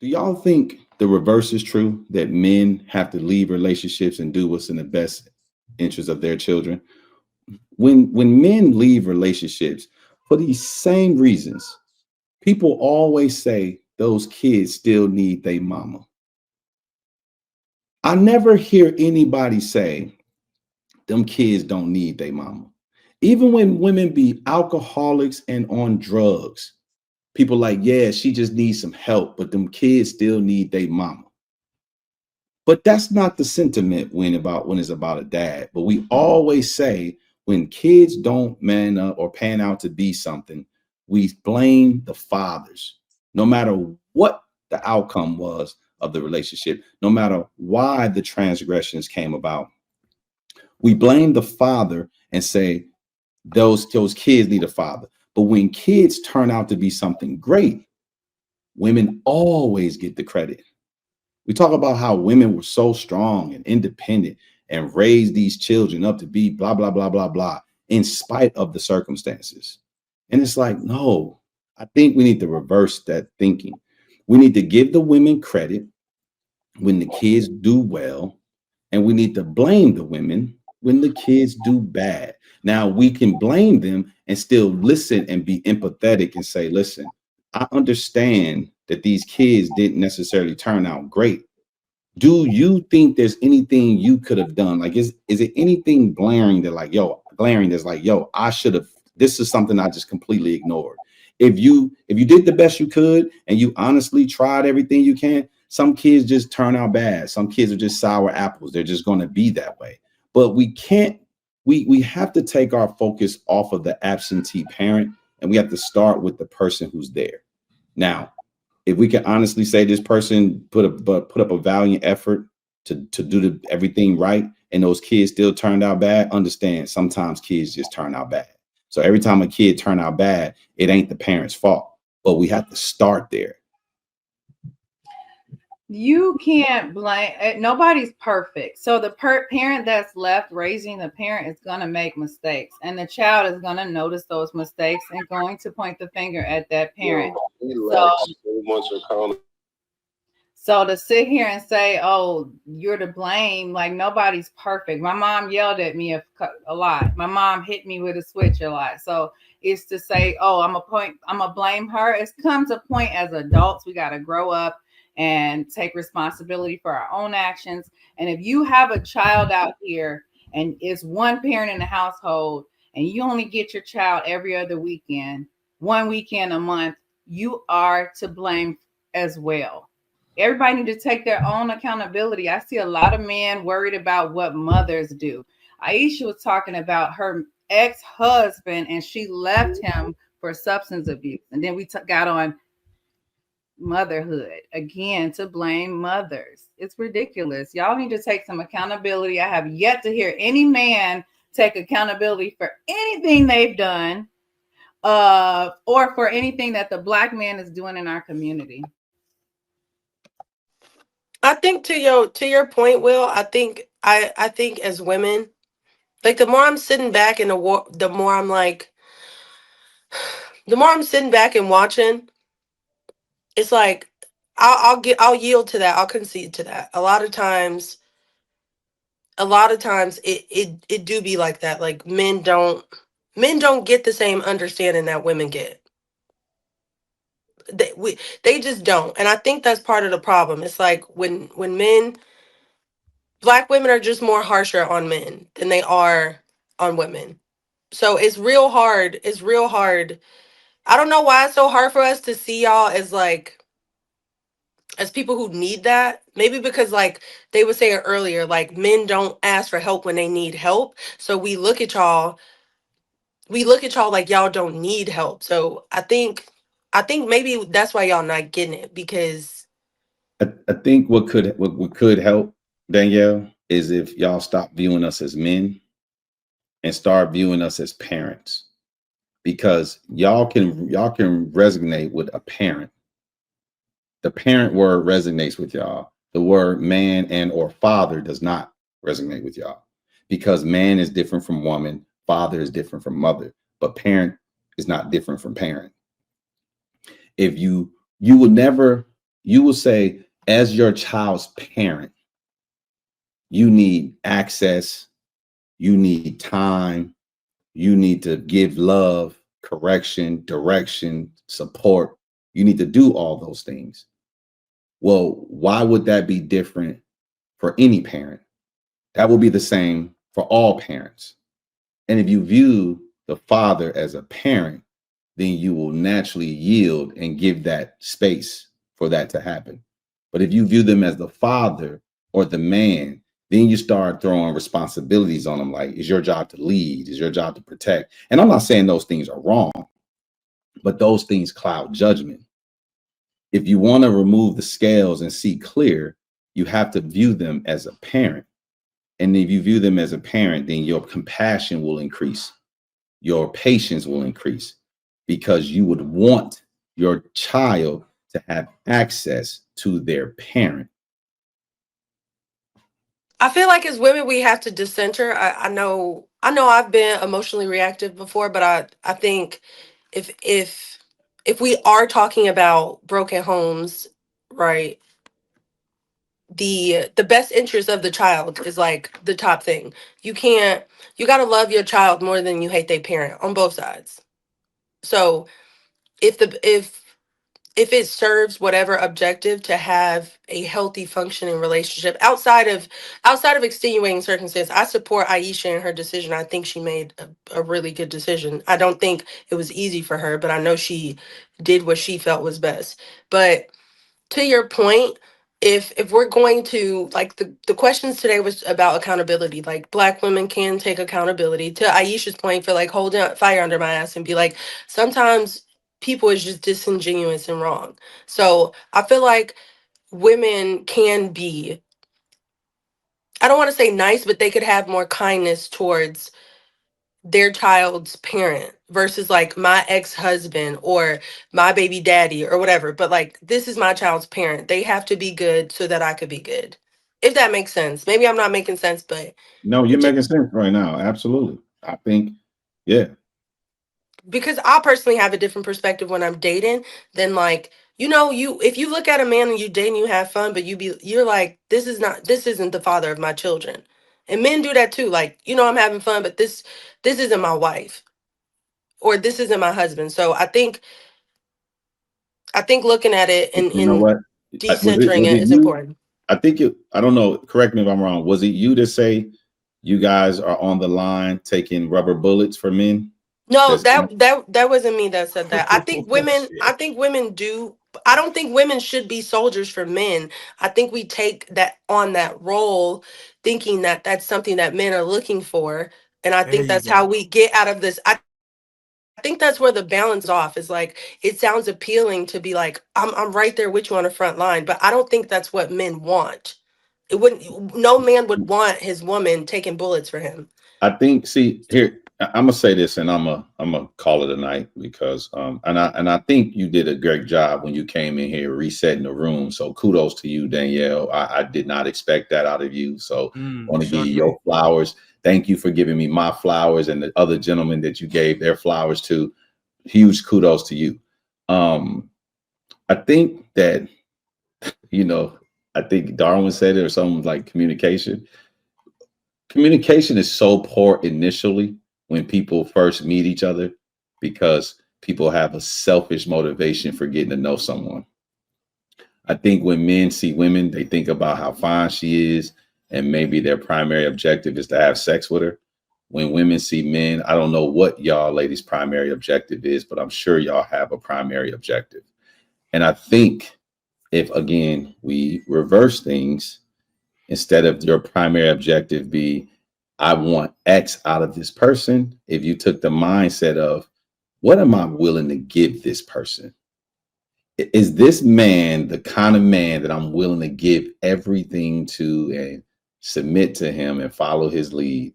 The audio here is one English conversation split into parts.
Do y'all think the reverse is true, that men have to leave relationships and do what's in the best interest of their children? When men leave relationships for these same reasons, people always say those kids still need their mama. I never hear anybody say them kids don't need their mama. Even when women be alcoholics and on drugs, people like, yeah, she just needs some help, but them kids still need their mama. But that's not the sentiment when it's about a dad. But we always say when kids don't man up or pan out to be something, we blame the fathers, no matter what the outcome was of the relationship, no matter why the transgressions came about. We blame the father and say those kids need a father. But when kids turn out to be something great, women always get the credit. We talk about how women were so strong and independent and raised these children up to be blah, blah, blah, blah, blah, in spite of the circumstances. And it's like, no, I think we need to reverse that thinking. We need to give the women credit when the kids do well, and we need to blame the women when the kids do bad. Now, we can blame them and still listen and be empathetic and say, listen, I understand that these kids didn't necessarily turn out great. Do you think there's anything you could have done? Like, is it anything glaring that like, glaring that's like, I should have, this is something I just completely ignored. If you did the best you could and you honestly tried everything you can, some kids just turn out bad. Some kids are just sour apples. They're just going to be that way. But we can't, we have to take our focus off of the absentee parent, and we have to start with the person who's there. Now, if we can honestly say this person put up a valiant effort to do everything right, and those kids still turned out bad, understand sometimes kids just turn out bad. So every time a kid turn out bad, it ain't the parent's fault, but we have to start there. You can't blame, nobody's perfect. So the parent that's left raising the parent is going to make mistakes, and the child is going to notice those mistakes and going to point the finger at that parent. So to sit here and say, oh, you're to blame, like nobody's perfect. My mom yelled at me a lot. My mom hit me with a switch a lot. So it's to say, oh, I'm gonna blame her. It comes a point as adults, we got to grow up and take responsibility for our own actions. And if you have a child out here and it's one parent in the household and you only get your child every other weekend, one weekend a month, you are to blame as well. Everybody need to take their own accountability. I see a lot of men worried about what mothers do. Aisha was talking about her ex-husband and she left him for substance abuse. And then we got on motherhood again to blame mothers. It's ridiculous. Y'all need to take some accountability. I have yet to hear any man take accountability for anything they've done or for anything that the Black man is doing in our community. I think to your point, Will, I think as women, like the more I'm sitting back and the more I'm like, the more I'm sitting back and watching, it's like I'll yield to that. I'll concede to that. A lot of times it do be like that. Like men don't get the same understanding that women get. They just don't. And I think that's part of the problem. It's like when men, Black women are just more harsher on men than they are on women. So it's real hard. It's real hard. I don't know why it's so hard for us to see y'all as people who need that. Maybe because like they were saying earlier, like men don't ask for help when they need help. So we look at y'all like y'all don't need help. So I think maybe that's why y'all not getting it, because I think what could help, Danielle, is if y'all stop viewing us as men and start viewing us as parents, because y'all can resonate with a parent. The parent word resonates with y'all. The word man and or father does not resonate with y'all, because man is different from woman, father is different from mother, but parent is not different from parent. If you would never you will say, as your child's parent, you need access, you need time, you need to give love, correction, direction, support. You need to do all those things. Well, why would that be different for any parent? That will be the same for all parents. And if you view the father as a parent, then you will naturally yield and give that space for that to happen. But if you view them as the father or the man, then you start throwing responsibilities on them. Like, it's your job to lead, it's your job to protect. And I'm not saying those things are wrong, but those things cloud judgment. If you want to remove the scales and see clear, you have to view them as a parent. And if you view them as a parent, then your compassion will increase, your patience will increase, because you would want your child to have access to their parent. I feel like as women we have to decenter. I know I've been emotionally reactive before, but I think if we are talking about broken homes, right? The best interest of the child is like the top thing. You got to love your child more than you hate their parent on both sides. So if it serves whatever objective to have a healthy functioning relationship outside of extenuating circumstance, I support Aisha in her decision. I think she made a really good decision. I don't think it was easy for her, but I know she did what she felt was best. But to your point, if we're going to like the questions today was about accountability, like Black women can take accountability. To Aisha's point, for like holding fire under my ass and be like, sometimes people is just disingenuous and wrong. So I feel like women can be, I don't want to say nice, but they could have more kindness towards their child's parent versus like my ex-husband or my baby daddy or whatever. But like, this is my child's parent. They have to be good so that I could be good. If that makes sense. Maybe I'm not making sense, but No, you're it just, making sense right now. Absolutely. I think, yeah. because I personally have a different perspective when I'm dating than like, you if you look at a man and you date and you have fun, but you're like, this isn't the father of my children. And men do that too. Like, I'm having fun, but this isn't my wife or this isn't my husband. So I think looking at it and You know in what? Was it decentering it is you? important. I don't know. Correct me if I'm wrong. Was it you to say you guys are on the line taking rubber bullets for men? No, That's that wasn't me that said that. I think oh, women shit. I think women do I don't think women should be soldiers for men. I think we take that on that role thinking that that's something that men are looking for, and I There think you that's how go. we get out of this. I think that's where the balance off is like it sounds appealing to be like I'm right there with you on the front line, but I don't think that's what men want. It wouldn't no man would want his woman taking bullets for him. I think. See here, I'm gonna say this, and I'm gonna call it a night because and I think you did a great job when you came in here resetting the room. So kudos to you, Danielle. I did not expect that out of you. So I want to give Sure you thing. your flowers. Thank you for giving me my flowers and the other gentlemen that you gave their flowers to. Huge kudos to you. Um, I think that you know, I think Darwin said it or something like communication. Communication is so poor initially when people first meet each other because people have a selfish motivation for getting to know someone. I think when men see women, they think about how fine she is, and maybe their primary objective is to have sex with her. When women see men, I don't know what y'all ladies' primary objective is, but I'm sure y'all have a primary objective. And I think if, again, we reverse things, instead of your primary objective be, I want X out of this person, if you took the mindset of, what am I willing to give this person? Is this man the kind of man that I'm willing to give everything to and submit to him and follow his lead?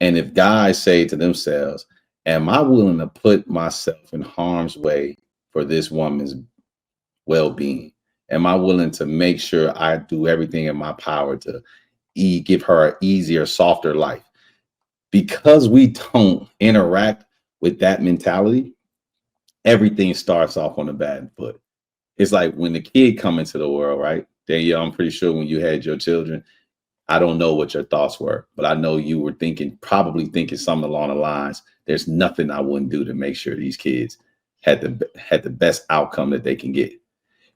And if guys say to themselves, am I willing to put myself in harm's way for this woman's well-being? Am I willing to make sure I do everything in my power to give her an easier, softer life? Because we don't interact with that mentality, everything starts off on a bad foot. It's like when the kid come into the world, right? Danielle, I'm pretty sure when you had your children, I don't know what your thoughts were, but I know you were probably thinking something along the lines, there's nothing I wouldn't do to make sure these kids had the best outcome that they can get.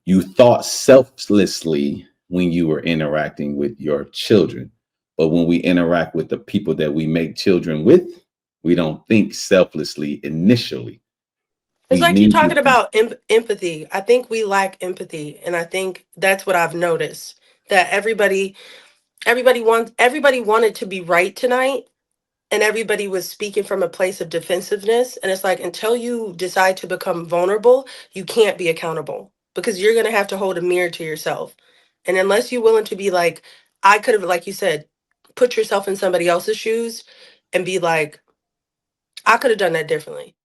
You thought selflessly when you were interacting with your children. But when we interact with the people that we make children with, we don't think selflessly initially. It's We like you're need talking to. about empathy. I think we lack empathy, and I think that's what I've noticed, that everybody wanted to be right tonight, and everybody was speaking from a place of defensiveness, and it's like until you decide to become vulnerable, you can't be accountable because you're going to have to hold a mirror to yourself. And unless you're willing to be like, I could have, like you said, put yourself in somebody else's shoes and be like, I could have done that differently.